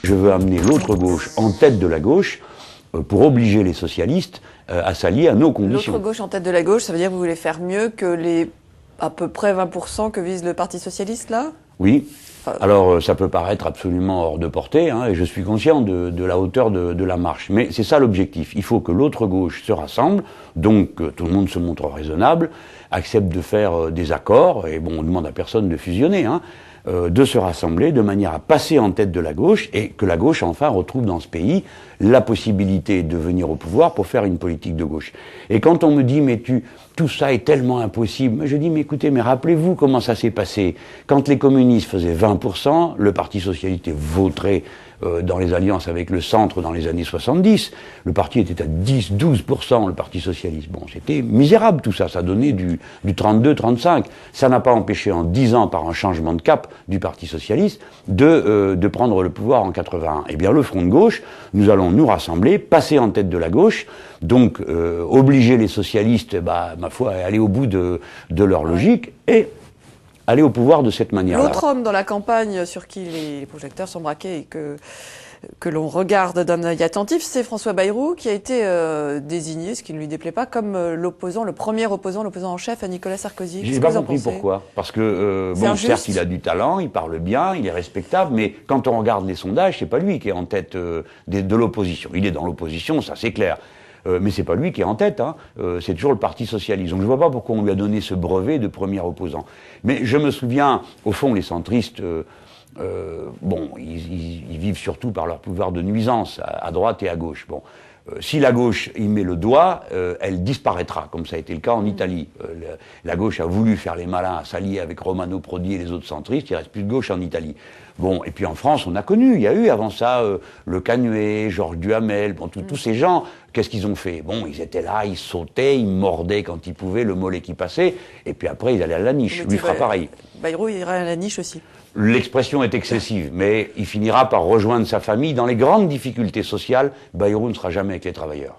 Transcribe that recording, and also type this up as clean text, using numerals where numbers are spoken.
Je veux amener l'autre gauche en tête de la gauche pour obliger les socialistes à s'allier à nos conditions. L'autre gauche en tête de la gauche, ça veut dire que vous voulez faire mieux que les à peu près 20% que vise le Parti socialiste, là? Oui. Alors, ça peut paraître absolument hors de portée, hein, et je suis conscient de la hauteur de la marche. Mais c'est ça l'objectif. Il faut que l'autre gauche se rassemble, donc que tout le monde se montre raisonnable, accepte de faire des accords, et bon, on ne demande à personne de fusionner, hein, de se rassembler de manière à passer en tête de la gauche, et que la gauche, enfin, retrouve dans ce pays la possibilité de venir au pouvoir pour faire une politique de gauche. Et quand on me dit, mais tout ça est tellement impossible, je dis, mais écoutez, mais rappelez-vous comment ça s'est passé. Quand les communistes faisaient 20%, le Parti socialiste voterait dans les alliances avec le centre dans les années 70. Le parti était à 10-12%, le Parti socialiste. Bon, c'était misérable tout ça, ça donnait du 32-35. Ça n'a pas empêché en 10 ans, par un changement de cap du Parti socialiste, de prendre le pouvoir en 81. Eh bien, le Front de gauche, nous allons nous rassembler, passer en tête de la gauche, donc obliger les socialistes, ma foi, à aller au bout de leur logique, et aller au pouvoir de cette manière-là. L'autre homme dans la campagne sur qui les projecteurs sont braqués et que l'on regarde d'un œil attentif, c'est François Bayrou, qui a été désigné, ce qui ne lui déplaît pas, comme l'opposant, l'opposant en chef à Nicolas Sarkozy. J'ai pas compris pourquoi. Parce que, bon, certes, il a du talent, il parle bien, il est respectable, mais quand on regarde les sondages, c'est pas lui qui est en tête de l'opposition. Il est dans l'opposition, ça c'est clair. Mais c'est pas lui qui est en tête, hein. C'est toujours le Parti socialiste. Donc je vois pas pourquoi on lui a donné ce brevet de premier opposant. Mais je me souviens, au fond, les centristes, bon, ils vivent surtout par leur pouvoir de nuisance, à droite et à gauche. Bon, si la gauche y met le doigt, elle disparaîtra, comme ça a été le cas en Italie. La gauche a voulu faire les malins, à s'allier avec Romano Prodi et les autres centristes, il reste plus de gauche en Italie. Bon, et puis en France, on a connu, il y a eu avant ça Le Canuet, Georges Duhamel, bon, tous ces gens, qu'est-ce qu'ils ont fait? Bon, ils étaient là, ils sautaient, ils mordaient quand ils pouvaient, le mollet qui passait, et puis après ils allaient à la niche. Lui fera pareil. Bayrou ira à la niche aussi. L'expression est excessive, mais il finira par rejoindre sa famille. Dans les grandes difficultés sociales, Bayrou ne sera jamais avec les travailleurs.